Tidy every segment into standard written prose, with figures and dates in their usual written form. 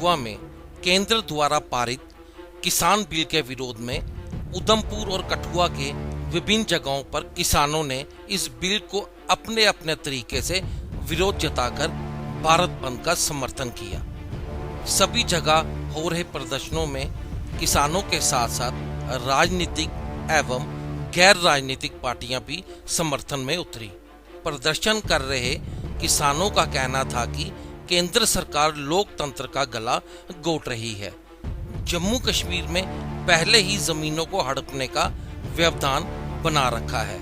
कठुआ में केंद्र द्वारा पारित किसान बिल के विरोध में उधमपुर और कठुआ के विभिन्न जगहों पर किसानों ने इस बिल को अपने अपने तरीके से विरोध जताकर भारत बंद का समर्थन किया। सभी जगह हो रहे प्रदर्शनों में किसानों के साथ साथ राजनीतिक एवं गैर राजनीतिक पार्टियां भी समर्थन में उतरी। प्रदर्शन कर रहे किसानों का कहना था कि केंद्र सरकार लोकतंत्र का गला घोट रही है। जम्मू कश्मीर में पहले ही जमीनों को हड़पने का व्यवधान बना रखा है,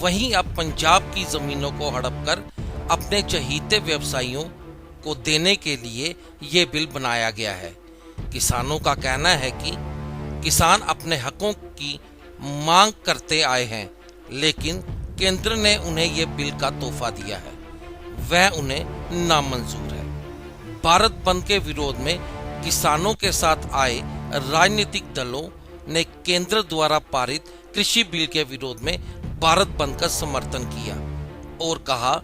वहीं अब पंजाब की जमीनों को हड़पकर अपने चहीते व्यवसायियों को देने के लिए ये बिल बनाया गया है। किसानों का कहना है कि किसान अपने हकों की मांग करते आए हैं, लेकिन केंद्र ने उन्हें ये बिल का तोहफा दिया है, वह उन्हें नामंजूर है। भारत बंद के विरोध में किसानों के साथ आए राजनीतिक दलों ने केंद्र द्वारा पारित कृषि बिल के विरोध में भारत बंद का समर्थन किया और कहा,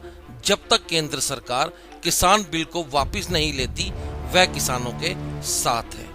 जब तक केंद्र सरकार किसान बिल को वापस नहीं लेती वह किसानों के साथ है।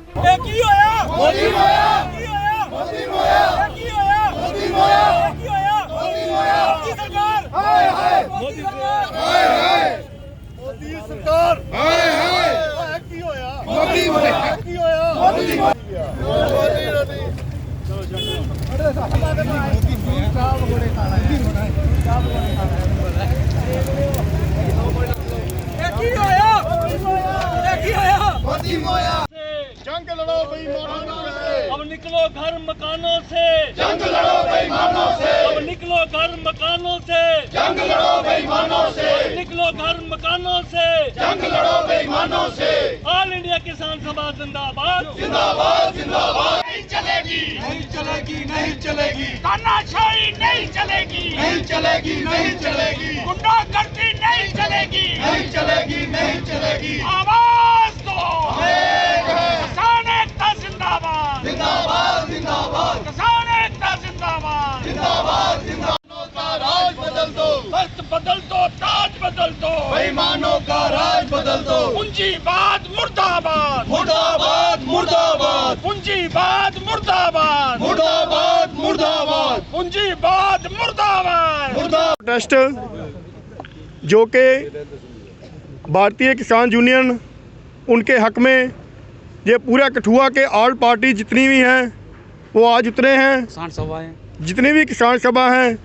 जंग लड़ो बेईमानों से, अब निकलो घर मकानों से, जंग लड़ो बेईमानों से, अब निकलो घर मकानों से, जंग लड़ो बेईमानों से, निकलो घर मकानों से, जंग लड़ो बेईमानों से। ऑल इंडिया किसान सभा जिंदाबाद, जिंदाबाद जिंदाबाद। नहीं चलेगी, नहीं चलेगी, नहीं चलेगी, तानाशाही नहीं चलेगी, नहीं चलेगी, नहीं चलेगी, गुंडागर्दी नहीं चलेगी, नहीं चलेगी, नहीं चलेगी। आवाज दो, एक है, किसान एकता जिंदाबाद, जिंदाबाद जिंदाबाद, किसान एकता जिंदाबाद, जिंदाबाद जिंदाबाद। का राज बदल दो, वक्त बदल दो, ताज बदल दो, बेईमानों का राज बदल दो। पूंजीवाद मुर्दाबाद, मुर्दाबाद मुर्दाबाद, पूंजीवाद मुर्दाबाद, मुर्दाबाद मुर्दाबाद, पूंजीवाद मुर्दाबाद। मुर्दाबाद। प्रोटेस्ट जो कि भारतीय किसान यूनियन उनके हक में ये पूरा कठुआ के ऑल पार्टी जितनी भी हैं वो आज उतरे हैं। किसान सभा है, जितनी भी किसान सभा हैं,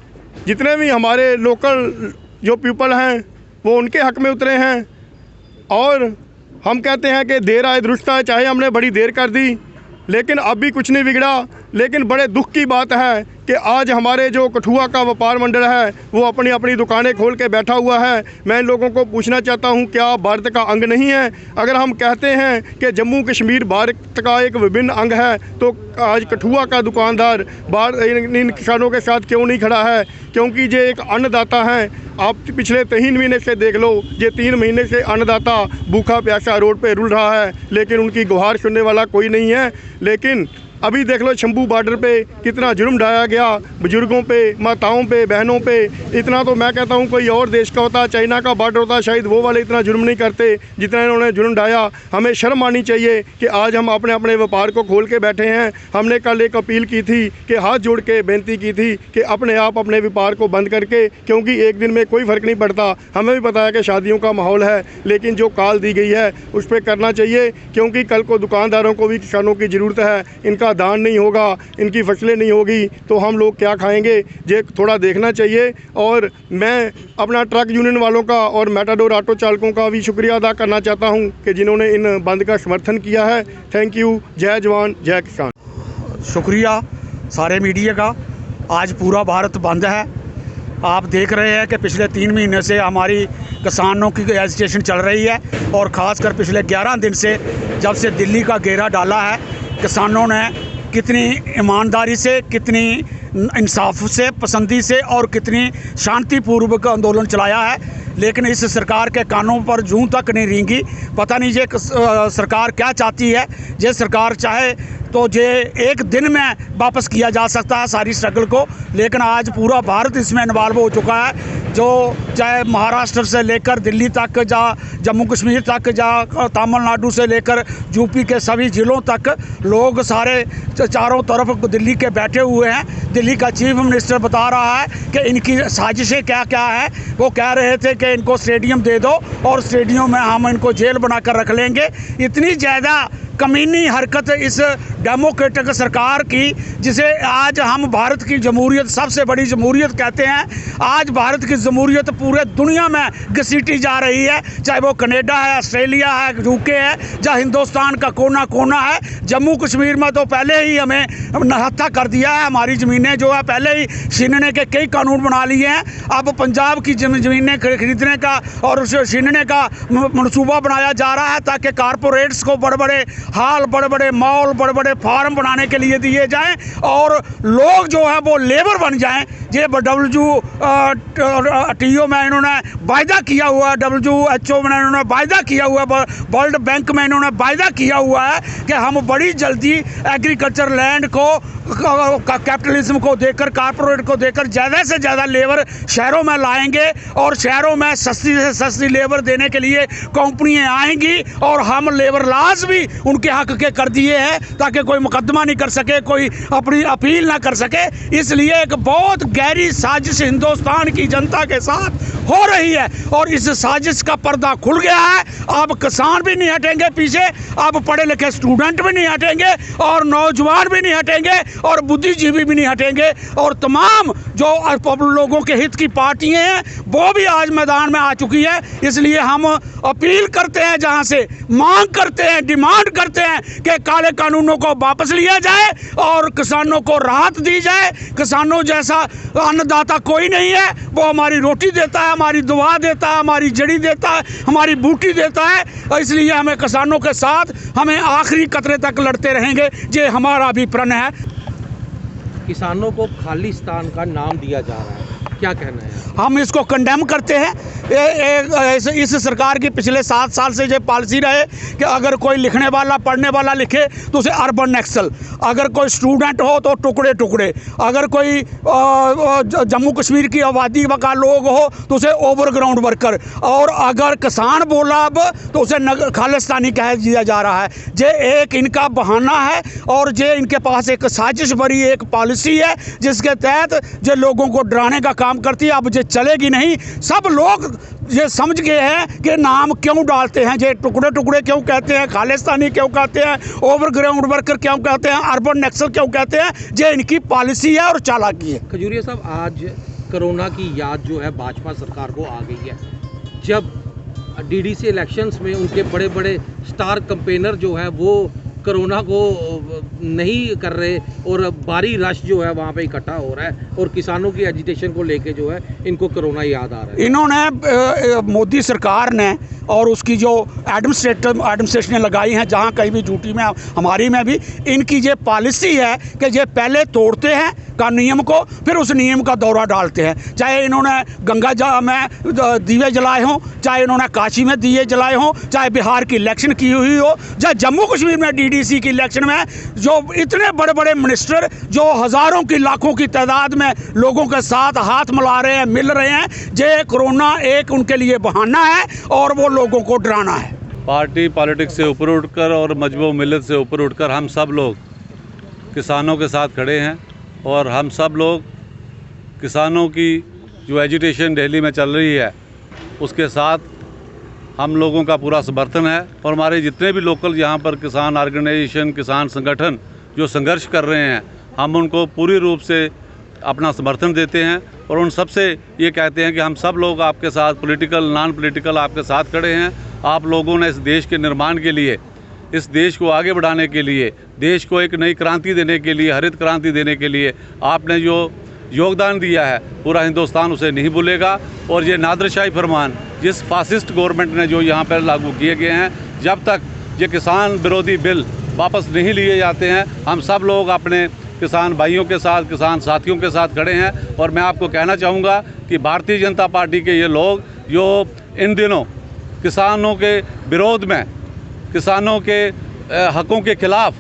जितने भी हमारे लोकल जो पीपल हैं वो उनके हक में उतरे हैं। और हम कहते हैं कि देर आए दुरुस्त आए, चाहे हमने बड़ी देर कर दी लेकिन अब भी कुछ नहीं बिगड़ा। लेकिन बड़े दुख की बात है कि आज हमारे जो कठुआ का व्यापार मंडल है वो अपनी अपनी दुकानें खोल के बैठा हुआ है। मैं इन लोगों को पूछना चाहता हूं, क्या भारत का अंग नहीं है? अगर हम कहते हैं कि जम्मू कश्मीर भारत का एक विभिन्न अंग है तो आज कठुआ का दुकानदार इन किसानों के साथ क्यों नहीं खड़ा है? क्योंकि ये एक अन्नदाता हैं। आप पिछले 3 महीने से देख लो, ये 3 महीने से अन्नदाता भूखा प्यासा रोड पे रुल रहा है, लेकिन उनकी गुहार सुनने वाला कोई नहीं है। लेकिन अभी देख लो शंभू बॉर्डर पे कितना जुर्म ढाया गया, बुजुर्गों पे, माताओं पे, बहनों पे। इतना तो मैं कहता हूँ कोई और देश का होता, चाइना का बॉर्डर होता, शायद वो वाले इतना जुर्म नहीं करते जितना इन्होंने जुर्म ढाया। हमें शर्म आनी चाहिए कि आज हम अपने अपने व्यापार को खोल के बैठे हैं। हमने कल एक अपील की थी कि हाथ जोड़ के बेनती की थी कि अपने आप अपने व्यापार को बंद करके, क्योंकि एक दिन में कोई फ़र्क नहीं पड़ता। हमें भी पता है कि शादियों का माहौल है, लेकिन जो काल दी गई है उस पर करना चाहिए, क्योंकि कल को दुकानदारों को भी किसानों की ज़रूरत है। इनका दान नहीं होगा, इनकी फसलें नहीं होगी तो हम लोग क्या खाएंगे? ये थोड़ा देखना चाहिए। और मैं अपना ट्रक यूनियन वालों का और मेटाडोर ऑटो चालकों का भी शुक्रिया अदा करना चाहता हूं कि जिन्होंने इन बंद का समर्थन किया है। Thank you. जय जवान जय किसान। शुक्रिया सारे मीडिया का। आज पूरा भारत बंद है। आप देख रहे हैं कि पिछले 3 महीने से हमारी किसानों की एजिटेशन चल रही है और ख़ासकर पिछले 11 दिन से जब से दिल्ली का घेरा डाला है, किसानों ने कितनी ईमानदारी से, कितनी इंसाफ से, पसंदी से और कितनी शांतिपूर्वक आंदोलन चलाया है। लेकिन इस सरकार के कानों पर जूं तक नहीं रेंगी। पता नहीं ये सरकार क्या चाहती है। ये सरकार चाहे तो ये एक दिन में वापस किया जा सकता है सारी स्ट्रगल को, लेकिन आज पूरा भारत इसमें इन्वॉल्व हो चुका है। जो चाहे महाराष्ट्र से लेकर दिल्ली तक, जम्मू कश्मीर तक, तमिलनाडु से लेकर यूपी के सभी ज़िलों तक लोग सारे चारों तरफ दिल्ली के बैठे हुए हैं। दिल्ली का चीफ मिनिस्टर बता रहा है कि इनकी साजिशें क्या क्या है। वो कह रहे थे कि इनको स्टेडियम दे दो और स्टेडियम में हम इनको जेल बनाकर रख लेंगे। इतनी ज़्यादा कमीनी हरकत इस डेमोक्रेटिक सरकार की, जिसे आज हम भारत की जमहूरियत, सबसे बड़ी जमहूरियत कहते हैं। आज भारत की जमहूरियत पूरे दुनिया में घसीटी जा रही है, चाहे वो कनाडा है, ऑस्ट्रेलिया है, यूके है, जहाँ हिंदुस्तान का कोना कोना है। जम्मू कश्मीर में तो पहले ही हमें नहत्था कर दिया है। हमारी ज़मीनें जो है पहले ही छीनने के कई कानून बना लिए हैं। अब पंजाब की ज़मीनें खरीदने का और उसे छीनने का मनसूबा बनाया जा रहा है, ताकि कारपोरेट्स को बड़े बड़े हाल, बड़े बड़े मॉल, बड़े बड़े फार्म बनाने के लिए दिए जाएं और लोग जो है वो लेबर बन जाएं। ये WTO में इन्होंने वायदा किया हुआ है, WHO में इन्होंने वायदा किया हुआ है, वर्ल्ड बैंक में इन्होंने वायदा किया हुआ है कि हम बड़ी जल्दी एग्रीकल्चर लैंड को कैपिटलिज्म को देकर, कारपोरेट को देकर ज़्यादा से ज़्यादा लेबर शहरों में लाएंगे और शहरों में सस्ती से सस्ती लेबर देने के लिए कंपनियां आएंगी और हम लेबर लॉज भी उनके हक के कर दिए हैं, ताकि कोई मुकदमा नहीं कर सके, कोई अपनी अपील ना कर सके। इसलिए एक बहुत गहरी साजिश हिंदुस्तान की जनता के साथ हो रही है और इस साजिश का पर्दा खुल गया है। अब किसान भी नहीं हटेंगे पीछे, अब पढ़े लिखे स्टूडेंट भी नहीं हटेंगे और नौजवान भी नहीं हटेंगे और बुद्धिजीवी भी नहीं हटेंगे और तमाम जो लोगों के हित की पार्टियां हैं वो भी आज मैदान में आ चुकी है। इसलिए हम अपील करते हैं, जहां से मांग करते हैं, डिमांड करते हैं कि काले कानूनों को वापस लिया जाए और किसानों को राहत दी जाए। किसानों जैसा अन्नदाता कोई नहीं है, वो हमारी रोटी देता है, हमारी दुआ देता है, हमारी जड़ी देता है, हमारी बूटी देता है। इसलिए हमें किसानों के साथ हमें आखिरी कतरे तक लड़ते रहेंगे, ये हमारा भी प्रण है। किसानों को खालिस्तान का नाम दिया जा रहा है, क्या कहना है? हम इसको कंडेम करते हैं। इस सरकार की पिछले 7 साल से ये पॉलिसी रहे कि अगर कोई लिखने वाला, पढ़ने वाला लिखे तो उसे अर्बन नक्सल, अगर कोई स्टूडेंट हो तो टुकड़े टुकड़े, अगर कोई जम्मू कश्मीर की आबादी का लोग हो तो उसे ओवरग्राउंड वर्कर, और अगर किसान बोला अब तो उसे खालिस्तानी कह दिया जा रहा है। ये एक इनका बहाना है और ये इनके पास एक साजिश भरी एक पॉलिसी है जिसके तहत ये लोगों को डराने का काम करती है। अब ये चलेगी नहीं। सब लोग ये समझ गए हैं कि नाम क्यों डालते हैं, ये टुकड़े टुकड़े क्यों कहते हैं, खालिस्तानी क्यों कहते हैं, ओवरग्राउंड वर्कर क्यों कहते हैं, अर्बन नक्सल क्यों कहते हैं। ये इनकी पॉलिसी है और चालाकी है। खजूरिया साहब, आज कोरोना की याद जो है भाजपा सरकार को आ गई है। जब DDC इलेक्शंस में उनके बड़े बड़े स्टार कैंपेनर जो है वो कोरोना को नहीं कर रहे और भारी रश जो है वहाँ पे इकट्ठा हो रहा है और किसानों की एजिटेशन को लेके जो है इनको कोरोना याद आ रहा है। इन्होंने मोदी सरकार ने और उसकी जो एडमिनिस्ट्रेशन लगाई हैं, जहाँ कहीं भी ड्यूटी में, हमारी में भी, इनकी ये पॉलिसी है कि ये पहले तोड़ते हैं का नियम को, फिर उस नियम का दौरा डालते हैं। चाहे इन्होंने गंगा में दिए जलाए हों, चाहे इन्होंने काशी में दिए जलाए हों, चाहे बिहार की इलेक्शन की हुई हो, चाहे जम्मू कश्मीर में DDC की इलेक्शन में जो इतने बड़े बड़े मिनिस्टर जो हज़ारों की लाखों की तादाद में लोगों के साथ हाथ मिला रहे हैं, मिल रहे हैं, ये कोरोना एक उनके लिए बहाना है और वो लोगों को डराना है। पार्टी पॉलिटिक्स से ऊपर उठकर और मजबूत मिलत से ऊपर उठकर हम सब लोग किसानों के साथ खड़े हैं और हम सब लोग किसानों की जो एजिटेशन दिल्ली में चल रही है उसके साथ हम लोगों का पूरा समर्थन है। और हमारे जितने भी लोकल यहाँ पर किसान ऑर्गेनाइजेशन, किसान संगठन जो संघर्ष कर रहे हैं, हम उनको पूरी रूप से अपना समर्थन देते हैं और उन सबसे ये कहते हैं कि हम सब लोग आपके साथ, पॉलिटिकल नॉन पॉलिटिकल, आपके साथ खड़े हैं। आप लोगों ने इस देश के निर्माण के लिए, इस देश को आगे बढ़ाने के लिए, देश को एक नई क्रांति देने के लिए, हरित क्रांति देने के लिए आपने जो योगदान दिया है, पूरा हिंदुस्तान उसे नहीं भूलेगा। और ये नादरशाही फरमान जिस फासिस्ट गवर्नमेंट ने जो यहाँ पर लागू किए गए हैं, जब तक ये किसान विरोधी बिल वापस नहीं लिए जाते हैं, हम सब लोग अपने किसान भाइयों के साथ, किसान साथियों के साथ खड़े हैं। और मैं आपको कहना चाहूँगा कि भारतीय जनता पार्टी के ये लोग जो इन दिनों किसानों के विरोध में, किसानों के हकों के खिलाफ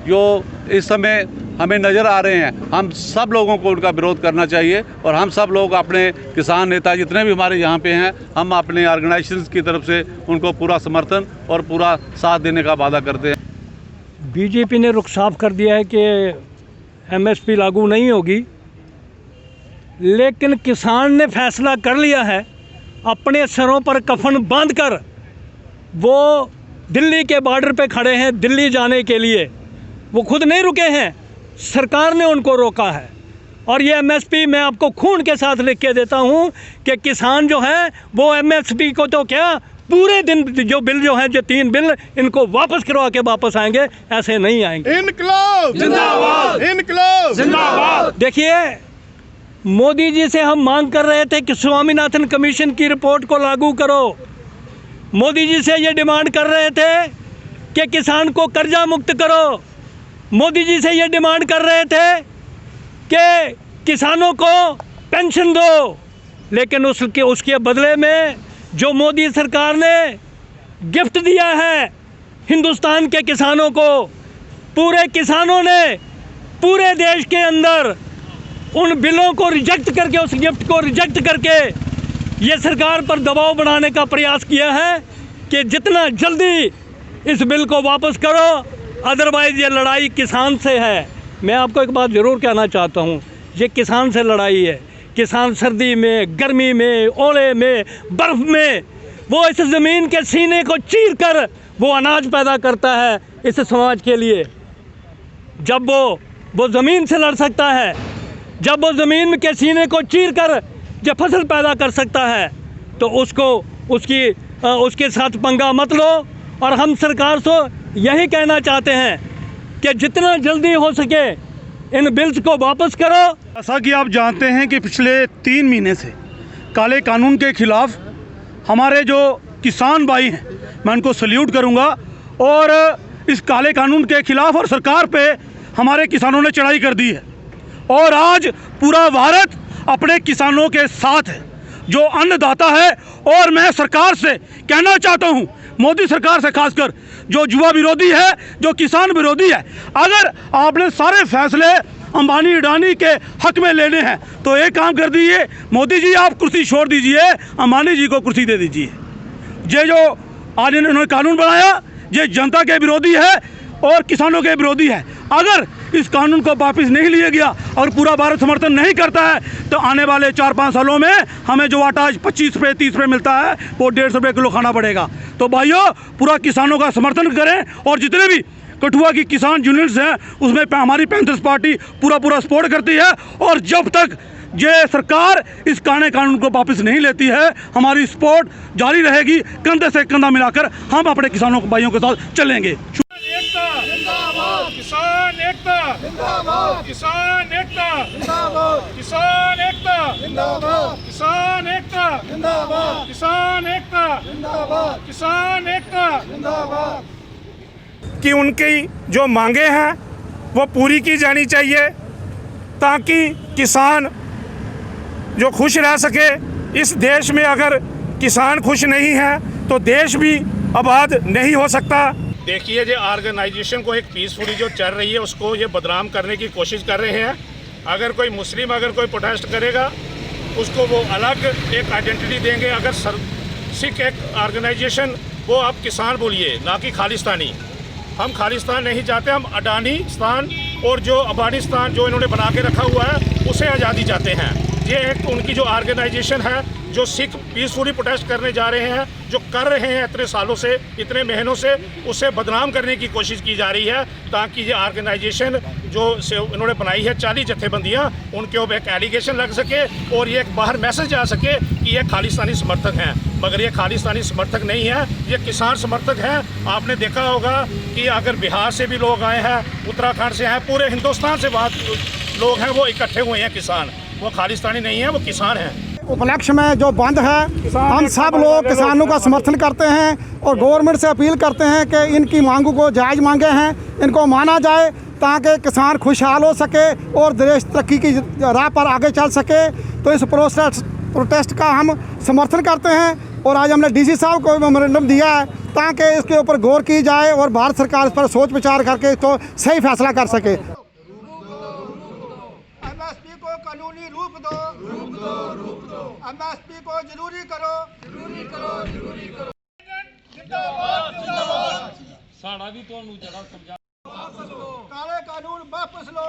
जो इस समय हमें नज़र आ रहे हैं। हम सब लोगों को उनका विरोध करना चाहिए और हम सब लोग अपने किसान नेता जितने भी हमारे यहाँ पे हैं, हम अपने ऑर्गेनाइजेशंस की तरफ से उनको पूरा समर्थन और पूरा साथ देने का वादा करते हैं। बीजेपी ने रुख साफ कर दिया है कि एमएसपी लागू नहीं होगी, लेकिन किसान ने फैसला कर लिया है, अपने सरों पर कफन बांधकर वो दिल्ली के बॉर्डर पे खड़े हैं दिल्ली जाने के लिए। वो खुद नहीं रुके हैं, सरकार ने उनको रोका है। और ये एमएसपी मैं आपको खून के साथ लिख के देता हूँ कि किसान जो है वो एमएसपी को तो क्या पूरे दिन जो बिल जो है, जो 3 बिल, इनको वापस करवा के वापस आएंगे, ऐसे नहीं आएंगे। इनकलाब जिंदाबाद, इनकलाब जिंदाबाद। देखिए, मोदी जी से हम मांग कर रहे थे कि स्वामीनाथन कमीशन की रिपोर्ट को लागू करो। मोदी जी से ये डिमांड कर रहे थे कि किसान को कर्जा मुक्त करो। मोदी जी से ये डिमांड कर रहे थे कि किसानों को पेंशन दो। लेकिन उसके बदले में जो मोदी सरकार ने गिफ्ट दिया है हिंदुस्तान के किसानों को, पूरे किसानों ने पूरे देश के अंदर उन बिलों को रिजेक्ट करके, उस गिफ्ट को रिजेक्ट करके ये सरकार पर दबाव बनाने का प्रयास किया है कि जितना जल्दी इस बिल को वापस करो, अदरवाइज़ ये लड़ाई किसान से है। मैं आपको एक बात ज़रूर कहना चाहता हूँ, ये किसान से लड़ाई है। किसान सर्दी में, गर्मी में, ओले में, बर्फ़ में वो इस ज़मीन के सीने को चीर कर वो अनाज पैदा करता है इस समाज के लिए। जब वो ज़मीन से लड़ सकता है, जब वो ज़मीन के सीने को चीर कर जब फसल पैदा कर सकता है, तो उसके साथ पंगा मत लो। और हम सरकार से यही कहना चाहते हैं कि जितना जल्दी हो सके इन बिल्स को वापस करो। जैसा कि आप जानते हैं कि पिछले 3 महीने से काले कानून के ख़िलाफ़ हमारे जो किसान भाई हैं, मैं उनको सल्यूट करूंगा। और इस काले कानून के ख़िलाफ़ और सरकार पे हमारे किसानों ने चढ़ाई कर दी है और आज पूरा भारत अपने किसानों के साथ है, जो अन्नदाता है। और मैं सरकार से कहना चाहता हूं, मोदी सरकार से खासकर, जो युवा विरोधी है, जो किसान विरोधी है, अगर आपने सारे फैसले अंबानी अडानी के हक में लेने हैं तो एक काम कर दीजिए, मोदी जी आप कुर्सी छोड़ दीजिए, अंबानी जी को कुर्सी दे दीजिए। ये जो आज इन्होंने कानून बनाया, ये जनता के विरोधी है और किसानों के विरोधी है। अगर इस कानून को वापस नहीं लिया गया और पूरा भारत समर्थन नहीं करता है तो आने वाले 4-5 सालों में हमें जो आटा आज 25 रुपये 30 रुपये मिलता है वो 150 रुपये किलो खाना पड़ेगा। तो भाइयों, पूरा किसानों का समर्थन करें और जितने भी कठुआ की किसान यूनियंस हैं उसमें हमारी पैंथर्स पार्टी पूरा सपोर्ट करती है। और जब तक ये सरकार इस काले कानून को वापस नहीं लेती है, हमारी सपोर्ट जारी रहेगी। कंधे से कंधा मिलाकर हम अपने किसानों भाइयों के साथ चलेंगे। एकता जिंदाबाद, किसान एकता जिंदाबाद, किसान एकता जिंदाबाद, किसान एकता जिंदाबाद, किसान एकता जिंदाबाद, किसान एकता जिंदाबाद, किसान एकता जिंदाबाद। कि उनकी जो मांगे हैं वो पूरी की जानी चाहिए ताकि किसान जो खुश रह सके। इस देश में अगर किसान खुश नहीं है तो देश भी आबाद नहीं हो सकता। देखिए, जो ऑर्गेनाइजेशन को एक पीसफुली जो चल रही है उसको ये बदनाम करने की कोशिश कर रहे हैं। अगर कोई मुस्लिम अगर कोई प्रोटेस्ट करेगा उसको वो अलग एक आइडेंटिटी देंगे। अगर सिख एक ऑर्गेनाइजेशन, वो आप किसान बोलिए, ना कि खालिस्तानी। हम खालिस्तान नहीं चाहते, हम अडानिस्तान और जो अफगानिस्तान जो इन्होंने बना के रखा हुआ है उसे आज़ादी चाहते हैं। ये एक उनकी जो ऑर्गेनाइजेशन है, जो सिख पीसफुली प्रोटेस्ट करने जा रहे हैं, जो कर रहे हैं इतने सालों से, इतने महीनों से, उसे बदनाम करने की कोशिश की जा रही है ताकि ये ऑर्गेनाइजेशन जो इन्होंने बनाई है 40 जत्थेबंदियाँ, उनके ऊपर एक एलिगेशन लग सके और ये एक बाहर मैसेज जा सके कि ये खालिस्तानी समर्थक हैं। मगर ये खालिस्तानी समर्थक नहीं है, ये किसान समर्थक हैं। आपने देखा होगा कि अगर बिहार से भी लोग आए हैं, उत्तराखंड से हैं, पूरे हिंदुस्तान से बात लोग हैं, वो इकट्ठे हुए हैं किसान। वो खालिस्तानी नहीं है, वो किसान हैं। उपलक्ष्य में जो बंद है, हम सब लोग किसानों का समर्थन करते हैं और गवर्नमेंट से अपील करते हैं कि इनकी मांगों को जायज़ मांगे हैं, इनको माना जाए ताकि किसान खुशहाल हो सके और देश तरक्की की राह पर आगे चल सके। तो इस प्रोटेस्ट का हम समर्थन करते हैं और आज हमने डीसी साहब को मेमोरेंडम दिया है ताकि इसके ऊपर गौर की जाए और भारत सरकार इस पर सोच विचार करके तो सही फैसला कर सके। रूप दो MSP को जरूरी करो साड़ा भी ਤੁਹਾਨੂੰ ਜਰਾ ਸਮਝਾ काले कानून वापस लो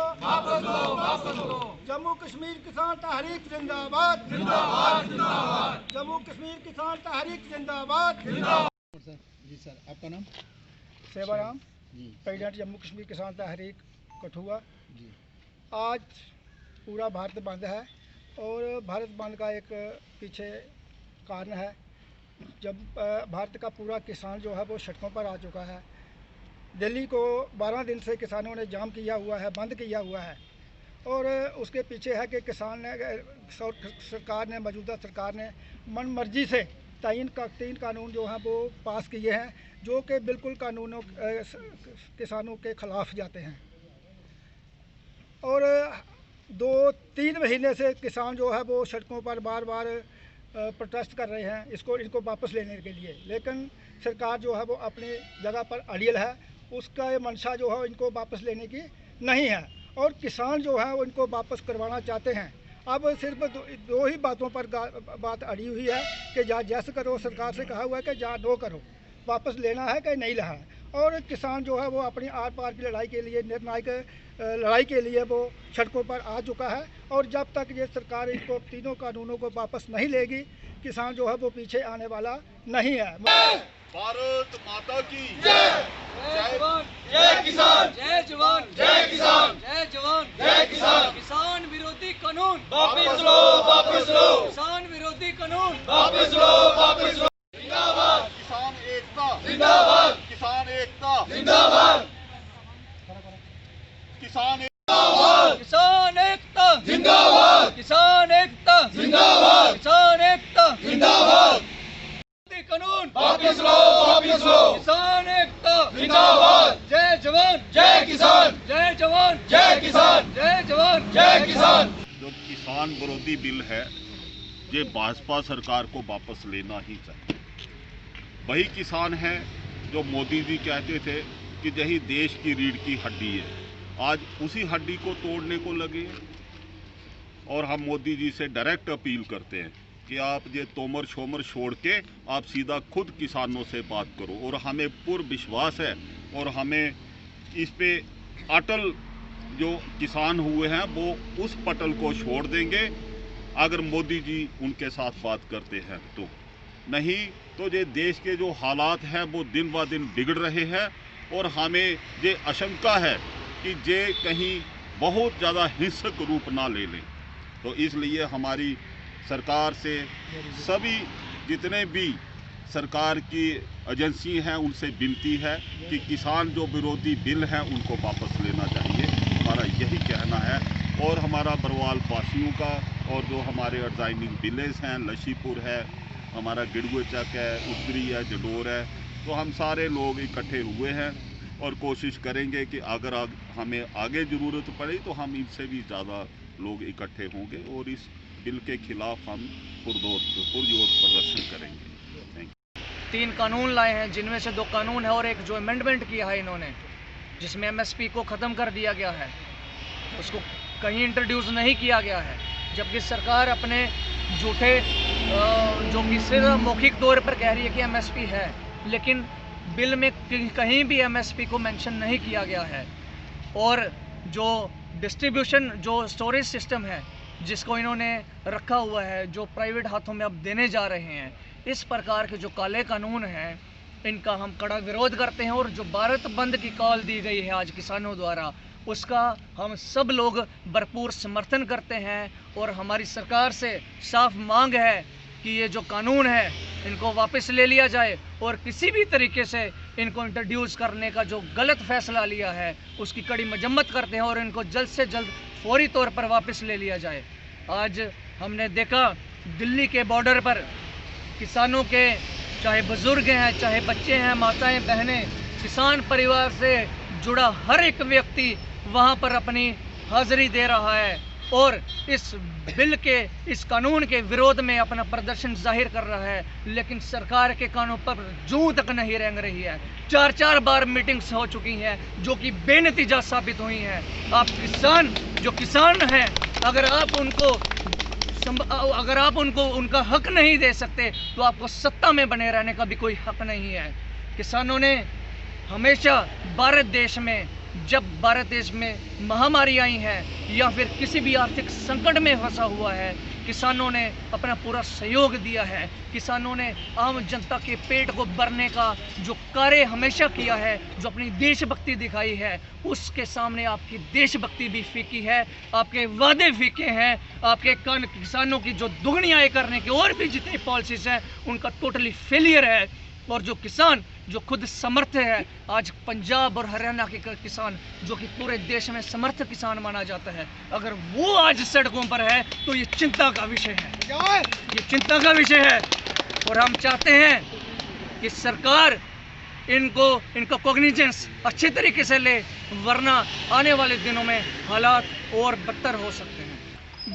जम्मू कश्मीर किसान तहरीक जिंदाबाद जम्मू कश्मीर किसान तहरीक जिंदाबाद जी सर, आपका नाम? सेवाराम प्रेसिडेंट जम्मू कश्मीर किसान तहरीक कठुआ जी। आज पूरा भारत बंद है और भारत बंद का एक पीछे कारण है। जब भारत का पूरा किसान जो है वो सड़कों पर आ चुका है। दिल्ली को 12 दिन से किसानों ने जाम किया हुआ है, बंद किया हुआ है और उसके पीछे है कि किसान ने सरकार ने मौजूदा सरकार ने मन मर्जी से तीन कानून जो हैं वो पास किए हैं जो कि बिल्कुल कानूनों किसानों के ख़िलाफ़ जाते हैं और 2-3 महीने से किसान जो है वो सड़कों पर बार बार प्रोटेस्ट कर रहे हैं इनको वापस लेने के लिए, लेकिन सरकार जो है वो अपनी जगह पर अड़ियल है। उसका ये मंशा जो है इनको वापस लेने की नहीं है और किसान जो है वो इनको वापस करवाना चाहते हैं। अब सिर्फ दो ही बातों पर बात अड़ी हुई है कि जा जैसे करो, सरकार से कहा हुआ है कि जा नो करो, वापस लेना है कि नहीं लेना है। और किसान जो है वो अपनी आर पार की लड़ाई के लिए, निर्णायक लड़ाई के लिए वो सड़कों पर आ चुका है और जब तक ये सरकार इनको तीनों कानूनों को वापस नहीं लेगी किसान जो है वो पीछे आने वाला नहीं है। भारत माता की जय जय किसान जय जवान जय किसान जय जवान जय किसान किसान विरोधी कानून वापस लो वापस लो किसान विरोधी कानून वापस लो वापस लो जिंदाबाद किसान एकता जिंदाबाद किसान एकता जिंदाबाद किसान किसान एकता जिंदाबाद किसान एकता जिंदाबाद किसान एकता जिंदाबाद कानून वापस लो वापस लो किसान एकता जिंदाबाद जय जवान जय किसान जय जवान जय किसान जय जवान जय किसान। जो किसान विरोधी बिल है ये भाजपा सरकार को वापस लेना ही चाहिए। वही किसान है जो मोदी जी कहते थे कि यही देश की रीढ़ की हड्डी है, आज उसी हड्डी को तोड़ने को लगे और हम मोदी जी से डायरेक्ट अपील करते हैं कि आप ये तोमर शोमर छोड़ के आप सीधा खुद किसानों से बात करो और हमें पूर्ण विश्वास है और हमें इस पे अटल जो किसान हुए हैं वो उस पटल को छोड़ देंगे अगर मोदी जी उनके साथ बात करते हैं तो। नहीं तो ये देश के जो हालात हैं वो दिन ब दिन बिगड़ रहे हैं और हमें ये आशंका है कि ये कहीं बहुत ज़्यादा हिंसक रूप ना ले लें। तो इसलिए हमारी सरकार से सभी जितने भी सरकार की एजेंसी हैं उनसे विनती है कि किसान जो विरोधी बिल हैं उनको वापस लेना चाहिए, हमारा यही कहना है। और हमारा बरवाल पासियों का और जो हमारे एडजाइनिंग विलेज हैं, लशीपुर है, हमारा गिड़ुए चक है, उत्तरी है, जडोर है, तो हम सारे लोग इकट्ठे हुए हैं और कोशिश करेंगे कि अगर हमें आगे ज़रूरत पड़े तो हम इनसे भी ज़्यादा लोग इकट्ठे होंगे और इस बिल के खिलाफ हम पुरजोर प्रदर्शन करेंगे। 3 कानून लाए हैं जिनमें से 2 कानून है और एक जो अमेंडमेंट किया है इन्होंने जिसमें MSP को ख़त्म कर दिया गया है, उसको कहीं इंट्रोड्यूस नहीं किया गया है, जबकि सरकार अपने झूठे जो कि सिर्फ मौखिक तौर पर कह रही है कि MSP है, लेकिन बिल में कहीं भी MSP को मेंशन नहीं किया गया है। और जो डिस्ट्रीब्यूशन जो स्टोरेज सिस्टम है जिसको इन्होंने रखा हुआ है, जो प्राइवेट हाथों में अब देने जा रहे हैं, इस प्रकार के जो काले कानून हैं इनका हम कड़ा विरोध करते हैं और जो भारत बंद की कॉल दी गई है आज किसानों द्वारा उसका हम सब लोग भरपूर समर्थन करते हैं और हमारी सरकार से साफ मांग है कि ये जो कानून है इनको वापस ले लिया जाए और किसी भी तरीके से इनको इंट्रोड्यूस करने का जो गलत फैसला लिया है उसकी कड़ी मजम्मत करते हैं और इनको जल्द से जल्द फौरी तौर पर वापस ले लिया जाए। आज हमने देखा दिल्ली के बॉर्डर पर किसानों के चाहे बुज़ुर्ग हैं, चाहे बच्चे हैं, माताएं, बहनें, किसान परिवार से जुड़ा हर एक व्यक्ति वहां पर अपनी हाजिरी दे रहा है और इस बिल के, इस कानून के विरोध में अपना प्रदर्शन जाहिर कर रहा है, लेकिन सरकार के कानों पर जूं तक नहीं रेंग रही है। 4-4 बार मीटिंग्स हो चुकी हैं जो कि बेनतीजा साबित हुई हैं। आप किसान जो किसान हैं, अगर आप उनको उनका हक नहीं दे सकते तो आपको सत्ता में बने रहने का भी कोई हक नहीं है। किसानों ने हमेशा जब भारत देश में महामारी आई है या फिर किसी भी आर्थिक संकट में फंसा हुआ है, किसानों ने अपना पूरा सहयोग दिया है। किसानों ने आम जनता के पेट को भरने का जो कार्य हमेशा किया है, जो अपनी देशभक्ति दिखाई है, उसके सामने आपकी देशभक्ति भी फीकी है, आपके वादे फीके हैं, आपके किसानों की जो दुगनी आय करने की और भी जितनी पॉलिसीज हैं उनका टोटली फेलियर है। और जो किसान जो खुद समर्थ है, आज पंजाब और हरियाणा के किसान जो कि पूरे देश में समर्थ किसान माना जाता है, अगर वो आज सड़कों पर है तो ये चिंता का विषय है, ये चिंता का विषय है। और हम चाहते हैं कि सरकार इनका कॉग्निजेंस अच्छे तरीके से ले, वरना आने वाले दिनों में हालात और बदतर हो सकते हैं।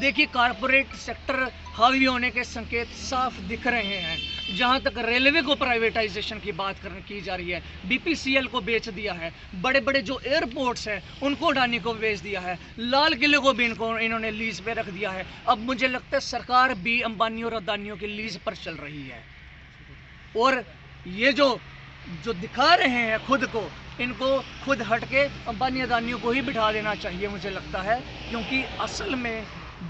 देखिए, कारपोरेट सेक्टर हावी होने के संकेत साफ दिख रहे हैं। जहां तक रेलवे को प्राइवेटाइजेशन की बात की जा रही है, बीपीसीएल को बेच दिया है, बड़े बड़े जो एयरपोर्ट्स हैं उनको अडानी को बेच दिया है, लाल किले को भी इन्होंने लीज पे रख दिया है। अब मुझे लगता है सरकार भी अंबानी और अदानियों की लीज पर चल रही है। और ये जो दिखा रहे हैं खुद को, इनको खुद हट के अंबानी अदानियों को ही बिठा देना चाहिए मुझे लगता है, क्योंकि असल में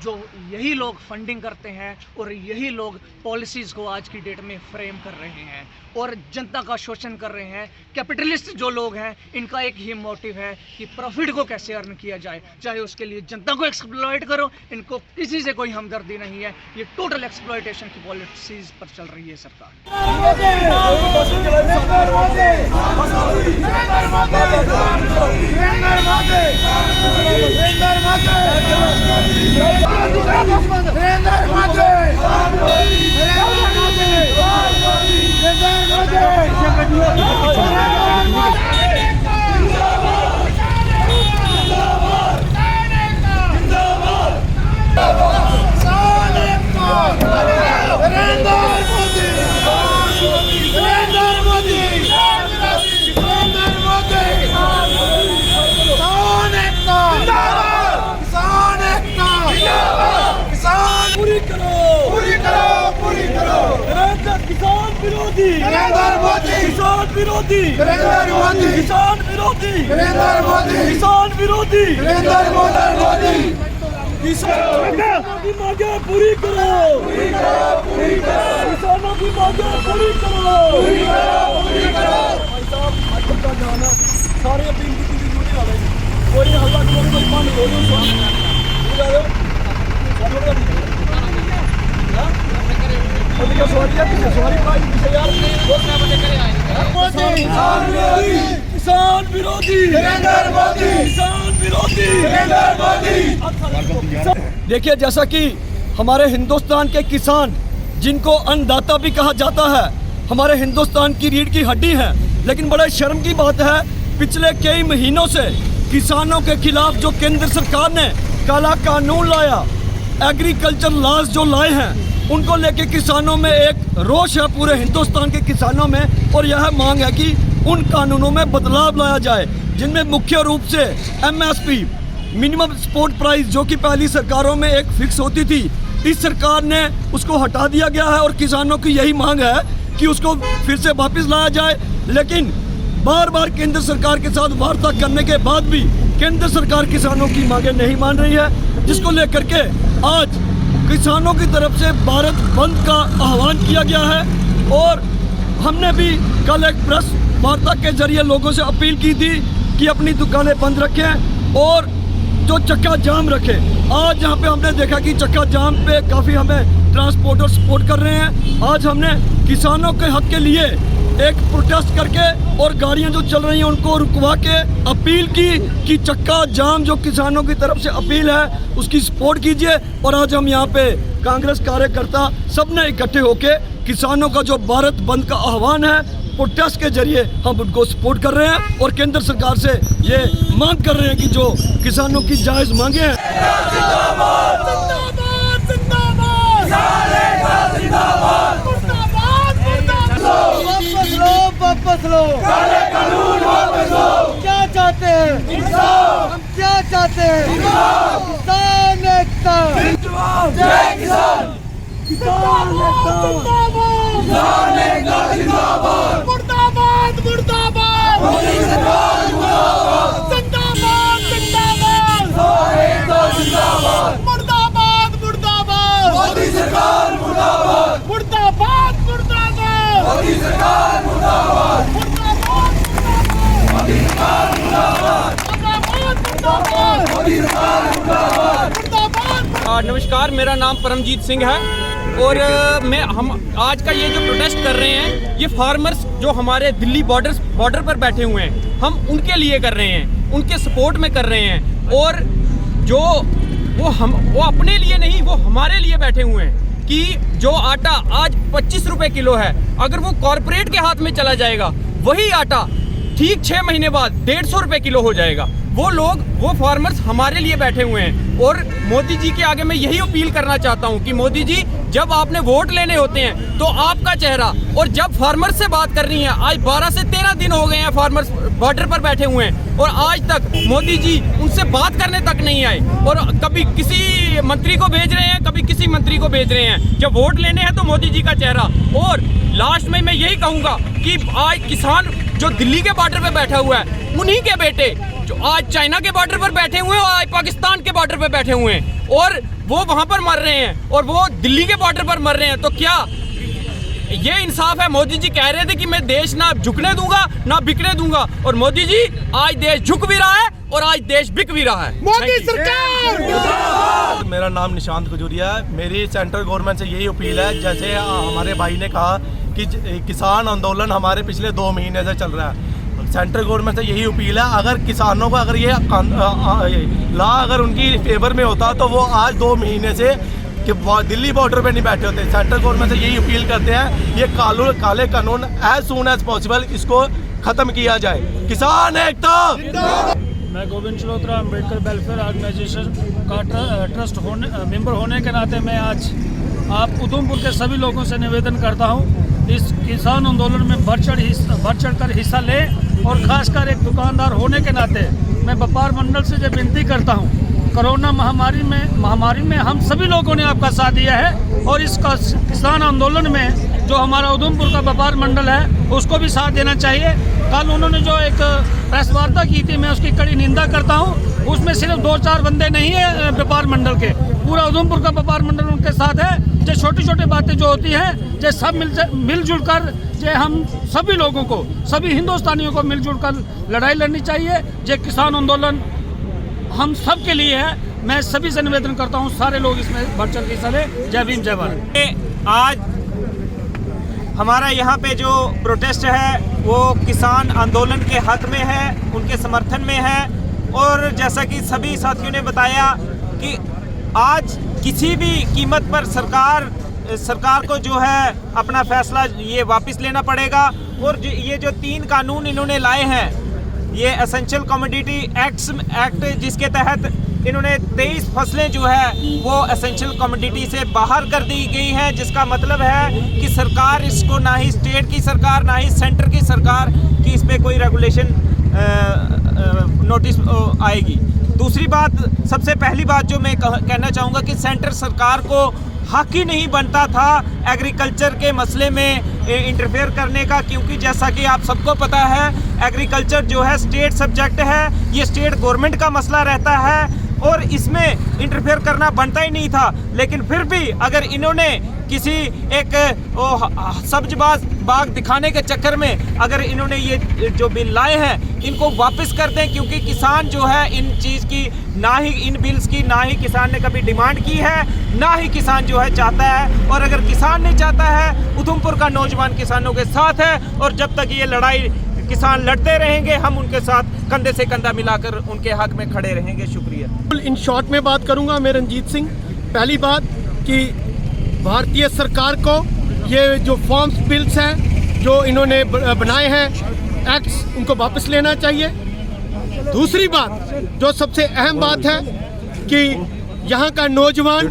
जो यही लोग फंडिंग करते हैं और यही लोग पॉलिसीज़ को आज की डेट में फ्रेम कर रहे हैं और जनता का शोषण कर रहे हैं। कैपिटलिस्ट जो लोग हैं, इनका एक ही मोटिव है कि प्रॉफिट को कैसे अर्न किया जाए, चाहे उसके लिए जनता को एक्सप्लॉइट करो। इनको किसी से कोई हमदर्दी नहीं है, ये टोटल एक्सप्लॉइटेशन की पॉलिसीज़ पर चल रही है सरकार। किसान विरोधी नरेंद्र मोदी, किसान विरोधी नरेंद्र मोदी, किसान विरोधी नरेंद्र मोदी। किसानों की मांगे पूरी करो, किसानों की मांगे पूरी करो। सारे अपील की जुड़े वाले कोई हल्ला कोई पानी हो किसान विरोधी नरेंद्र मोदी, किसान विरोधी नरेंद्र मोदी। देखिए, जैसा कि हमारे हिंदुस्तान के किसान, जिनको अन्नदाता भी कहा जाता है, हमारे हिंदुस्तान की रीढ़ की हड्डी है, लेकिन बड़े शर्म की बात है, पिछले कई महीनों से किसानों के खिलाफ जो केंद्र सरकार ने काला कानून लाया, एग्रीकल्चर लॉज जो लाए हैं, उनको लेके किसानों में एक रोष है पूरे हिंदुस्तान के किसानों में। और यह मांग है कि उन कानूनों में बदलाव लाया जाए, जिनमें मुख्य रूप से MSP मिनिमम सपोर्ट प्राइस, जो कि पहली सरकारों में एक फिक्स होती थी, इस सरकार ने उसको हटा दिया गया है। और किसानों की यही मांग है कि उसको फिर से वापस लाया जाए। लेकिन बार बार केंद्र सरकार के साथ वार्ता करने के बाद भी केंद्र सरकार किसानों की मांगें नहीं मान रही है, जिसको लेकर के आज किसानों की तरफ से भारत बंद का आह्वान किया गया है। और हमने भी कल एक प्रेस वार्ता के जरिए लोगों से अपील की थी कि अपनी दुकानें बंद रखें और जो चक्का जाम रखें। आज यहाँ पे हमने देखा कि चक्का जाम पे काफ़ी हमें ट्रांसपोर्टर सपोर्ट कर रहे हैं। आज हमने किसानों के हक के लिए एक प्रोटेस्ट करके और गाड़ियां जो चल रही हैं उनको रुकवा के अपील की कि चक्का जाम जो किसानों की तरफ से अपील है उसकी सपोर्ट कीजिए। और आज हम यहाँ पे कांग्रेस कार्यकर्ता सब ने इकट्ठे होके किसानों का जो भारत बंद का आह्वान है, प्रोटेस्ट के जरिए हम उनको सपोर्ट कर रहे हैं और केंद्र सरकार से ये मांग कर रहे हैं कि जो किसानों की जायज़ मांगे हैं। वापस लो, काले कानून वापस लो। क्या चाहते हैं इंसाफ, हम क्या चाहते हैं। किसान एकता जिंदाबाद, जय किसान। किसान एकता जिंदाबाद, मुर्दाबाद मुर्दाबाद, मोदी सरकार मुर्दाबाद, जिंदाबाद जिंदाबाद, जिंदाबाद, मुर्दाबाद मुर्दाबाद, मोदी सरकार मुर्दाबाद, मुर्दाबाद मुर्दाबाद, मोदी सरकार मुर्दाबाद, मुर्दाबाद मोदी सरकार मुर्दाबाद, मुर्दाबाद मोदी सरकार मुर्दाबाद, मुर्दाबाद। नमस्कार, मेरा नाम परमजीत सिंह है और हम आज का ये जो प्रोटेस्ट कर रहे हैं ये फार्मर्स जो हमारे दिल्ली बॉर्डर पर बैठे हुए हैं हम उनके लिए कर रहे हैं, उनके सपोर्ट में कर रहे हैं। और जो वो अपने लिए नहीं, वो हमारे लिए बैठे हुए हैं कि जो आटा आज 25 रुपए किलो है, अगर वो कॉरपोरेट के हाथ में चला जाएगा वही आटा ठीक 6 महीने बाद 150 रुपए किलो हो जाएगा। वो फार्मर्स हमारे लिए बैठे हुए हैं। और मोदी जी के आगे मैं यही अपील करना चाहता हूं कि मोदी जी, जब आपने वोट लेने होते हैं तो आपका चेहरा, और जब फार्मर्स से बात करनी है, आज 12 से 13 दिन हो गए हैं फार्मर्स बॉर्डर पर बैठे हुए हैं और आज तक मोदी जी उनसे बात करने तक नहीं आए। और कभी किसी मंत्री को भेज रहे हैं, कभी किसी मंत्री को भेज रहे हैं। जब वोट लेने हैं तो मोदी जी का चेहरा। और लास्ट में मैं यही कहूंगा कि आज किसान जो दिल्ली के बॉर्डर पे बैठा हुआ है, उन्हीं के बेटे जो आज चाइना के बॉर्डर पर बैठे हुए हैं और आज पाकिस्तान के बॉर्डर पर बैठे हुए हैं और वो वहां पर मर रहे हैं और वो दिल्ली के बॉर्डर पर मर रहे हैं, तो क्या ये इंसाफ है? मोदी जी कह रहे थे कि मैं देश ना झुकने दूंगा ना बिकने दूंगा, और मोदी जी आज देश झुक भी रहा है और आज देश बिक भी रहा है। मोदी सरकार। मेरा नाम निशांत खजूरिया है। मेरी सेंट्रल गवर्नमेंट से यही अपील है, जैसे हमारे भाई ने कहा कि किसान आंदोलन हमारे पिछले 2 महीने से चल रहा है। सेंट्रल गवर्नमेंट से यही अपील है, अगर किसानों को अगर ये लॉ अगर उनकी फेवर में होता तो वो आज 2 महीने से कि दिल्ली बॉर्डर पे नहीं बैठे होते। सेंट्रल गवर्नमेंट से यही अपील करते हैं, ये काले कानून एज सून एज पॉसिबल इसको खत्म किया जाए। किसान एकता। मैं गोविंद चलोत्रा अम्बेडकर वेलफेयर ऑर्गेनाइजेशन का ट्रस्ट मेंबर होने के नाते मैं आज आप उधमपुर के सभी लोगों से निवेदन करता हूं, इस किसान आंदोलन में बढ़ चढ़ कर हिस्सा लें। और खासकर एक दुकानदार होने के नाते मैं व्यापार मंडल से जो विनती करता हूं, कोरोना महामारी में हम सभी लोगों ने आपका साथ दिया है और इस किसान आंदोलन में जो हमारा उधमपुर का व्यापार मंडल है उसको भी साथ देना चाहिए। कल उन्होंने जो एक प्रेस वार्ता की थी, मैं उसकी कड़ी निंदा करता हूं। उसमें सिर्फ 2-4 बंदे नहीं है व्यापार मंडल के, पूरा उधमपुर का व्यापार मंडल उनके साथ है। जो छोटी बातें जो होती हैं, जो सब मिलजुल कर जो हम सभी लोगों को, सभी हिंदुस्तानियों को मिलजुल कर लड़ाई लड़नी चाहिए। जो किसान आंदोलन हम सब के लिए है। मैं सभी से निवेदन करता हूं, सारे लोग इसमें बढ़ चढ़ के हिस्सा लें। जय भीम जय भारत। आज हमारा यहाँ पे जो प्रोटेस्ट है वो किसान आंदोलन के हक में है, उनके समर्थन में है। और जैसा कि सभी साथियों ने बताया कि आज किसी भी कीमत पर सरकार को जो है अपना फैसला ये वापस लेना पड़ेगा। और ये जो 3 कानून इन्होंने लाए हैं, ये एसेंशियल कमोडिटी एक्ट जिसके तहत इन्होंने 23 फसलें जो है वो एसेंशियल कमोडिटी से बाहर कर दी गई हैं, जिसका मतलब है कि सरकार इसको, ना ही स्टेट की सरकार ना ही सेंटर की सरकार की इस पर कोई रेगुलेशन नोटिस आएगी। दूसरी बात, सबसे पहली बात जो मैं कहना चाहूँगा कि सेंटर सरकार को हक ही नहीं बनता था एग्रीकल्चर के मसले में इंटरफेयर करने का, क्योंकि जैसा कि आप सबको पता है एग्रीकल्चर जो है स्टेट सब्जेक्ट है, ये स्टेट गवर्नमेंट का मसला रहता है और इसमें इंटरफेयर करना बनता ही नहीं था। लेकिन फिर भी अगर इन्होंने किसी एक सब्ज बाग दिखाने के चक्कर में अगर इन्होंने ये जो बिल लाए हैं इनको वापस कर दें, क्योंकि किसान जो है इन चीज़ की ना ही, इन बिल्स की ना ही किसान ने कभी डिमांड की है, ना ही किसान जो है चाहता है। और अगर किसान नहीं चाहता है, उधमपुर का नौजवान किसानों के साथ है और जब तक ये लड़ाई किसान लड़ते रहेंगे हम उनके साथ कंधे से कंधा मिलाकर उनके हक में खड़े रहेंगे। शुक्रिया। इन शॉर्ट में बात करूंगा मैं रंजीत सिंह। पहली बात कि भारतीय सरकार को ये जो फॉर्म्स बिल्स हैं जो इन्होंने बनाए हैं एक्ट्स, उनको वापस लेना चाहिए। दूसरी बात जो सबसे अहम बात है कि यहाँ का नौजवान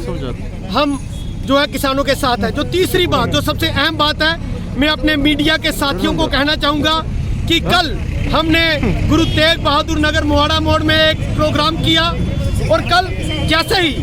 हम जो है किसानों के साथ है। जो तीसरी बात जो सबसे अहम बात है, मैं अपने मीडिया के साथियों को कहना चाहूँगा कि कल हमने गुरु तेग बहादुर नगर मोहाड़ा मोड़ में एक प्रोग्राम किया और कल जैसे ही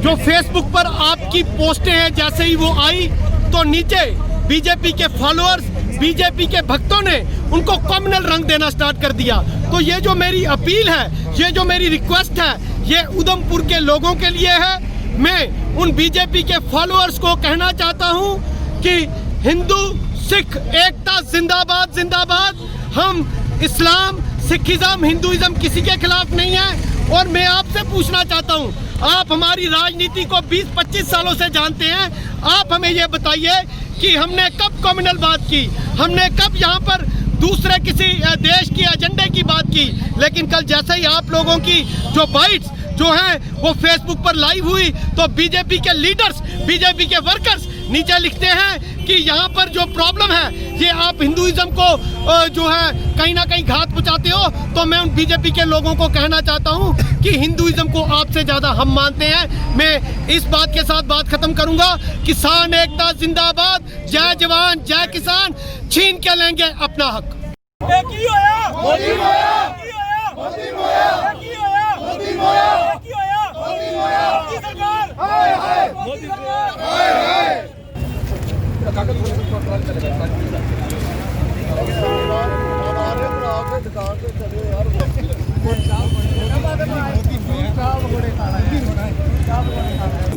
जो फेसबुक पर आपकी पोस्टें हैं जैसे ही वो आई तो नीचे बीजेपी के फॉलोअर्स, बीजेपी के भक्तों ने उनको कम्युनल रंग देना स्टार्ट कर दिया। तो ये जो मेरी अपील है, ये जो मेरी रिक्वेस्ट है, ये उधमपुर के लोगों के लिए है। मैं उन बीजेपी के फॉलोअर्स को कहना चाहता हूँ कि हिंदू सिख एकता जिंदाबाद जिंदाबाद। हम इस्लाम, सिखिज्म, हिंदुइज्म किसी के खिलाफ नहीं है। और मैं आपसे पूछना चाहता हूँ, आप हमारी राजनीति को 20-25 सालों से जानते हैं, आप हमें ये बताइए कि हमने कब कम्युनल बात की, हमने कब यहाँ पर दूसरे किसी देश की एजेंडे की बात की। लेकिन कल जैसे ही आप लोगों की जो बाइट्स जो हैं वो फेसबुक पर लाइव हुई तो बीजेपी के लीडर्स, बीजेपी के वर्कर्स नीचे लिखते हैं कि यहाँ पर जो प्रॉब्लम है ये आप हिंदुइज्म को जो है कहीं ना कहीं घात पहुँचाते हो। तो मैं उन बीजेपी के लोगों को कहना चाहता हूँ कि हिंदुइज्म को आपसे ज़्यादा हम मानते हैं। मैं इस बात के साथ बात खत्म करूँगा। किसान एकता जिंदाबाद, जय जवान जय किसान, छीन के लेंगे अपना हक।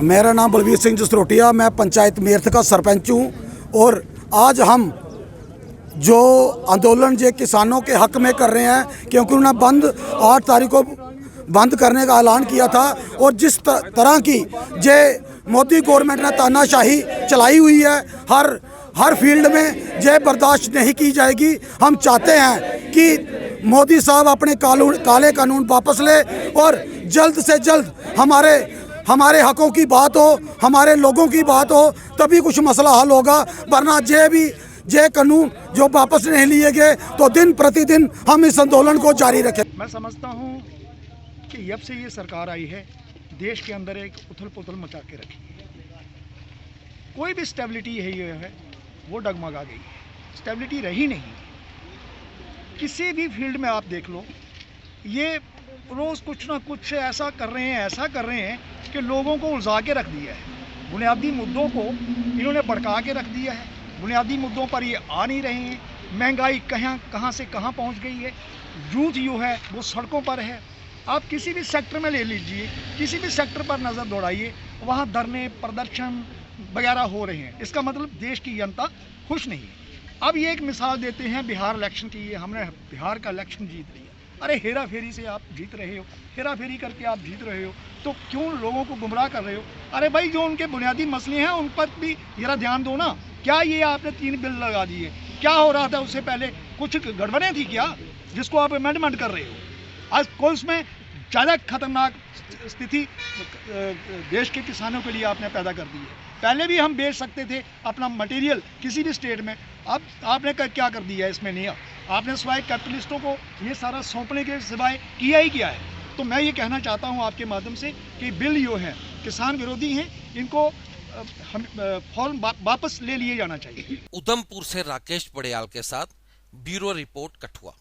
मेरा नाम बलवीर सिंह जसरोटिया, मैं पंचायत मेरठ का सरपंच हूँ। और आज हम जो आंदोलन जो किसानों के हक में कर रहे हैं, क्योंकि उन्होंने बंद 8 तारीख को बंद करने का ऐलान किया था और जिस तरह की जे मोदी गवर्नमेंट ने तानाशाही चलाई हुई है हर फील्ड में, जे बर्दाश्त नहीं की जाएगी। हम चाहते हैं कि मोदी साहब अपने काले कानून वापस ले और जल्द से जल्द हमारे हकों की बात हो, हमारे लोगों की बात हो, तभी कुछ मसला हल होगा। वरना जे कानून जो वापस नहीं लिए गए तो दिन प्रतिदिन हम इस आंदोलन को जारी रखें। मैं समझता हूँ कि जब से ये सरकार आई है देश के अंदर एक उथल पुथल मचा के रखी है। कोई भी स्टेबिलिटी है वो डगमगा गई है, स्टेबिलिटी रही नहीं। किसी भी फील्ड में आप देख लो, ये रोज़ कुछ ना कुछ ऐसा कर रहे हैं कि लोगों को उलझा के रख दिया है। बुनियादी मुद्दों को इन्होंने भड़का के रख दिया है। बुनियादी मुद्दों पर ये आ नहीं रहे हैं। महंगाई कहाँ से कहाँ पहुंच गई है। यूथ जो है वो सड़कों पर है। आप किसी भी सेक्टर में ले लीजिए, किसी भी सेक्टर पर नज़र दौड़ाइए, वहाँ धरने प्रदर्शन वगैरह हो रहे हैं। इसका मतलब देश की जनता खुश नहीं है। अब ये एक मिसाल देते हैं बिहार इलेक्शन की, ये हमने बिहार का इलेक्शन जीत लिया। अरे हेरा फेरी से आप जीत रहे हो, हेरा फेरी करके आप जीत रहे हो, तो क्यों लोगों को गुमराह कर रहे हो? अरे भाई, जो उनके बुनियादी मसले हैं उन पर भी जरा ध्यान दो ना। क्या ये आपने 3 बिल लगा दिए? क्या हो रहा था उससे पहले? कुछ गड़बड़ें थी क्या जिसको आप अमेंडमेंट कर रहे हो? आज कोई उसमें ज़्यादा खतरनाक स्थिति देश के किसानों के लिए आपने पैदा कर दी है। पहले भी हम बेच सकते थे अपना मटेरियल किसी भी स्टेट में, अब आपने क्या कर दिया है इसमें? नहीं, आपने सिवाय कैपिटलिस्टों को ये सारा सौंपने के सिवाय किया ही क्या है। तो मैं ये कहना चाहता हूँ आपके माध्यम से कि बिल जो है किसान विरोधी हैं, इनको फौरन वापस ले लिए जाना चाहिए। उधमपुर से राकेश बड़ेयाल के साथ ब्यूरो रिपोर्ट कठुआ।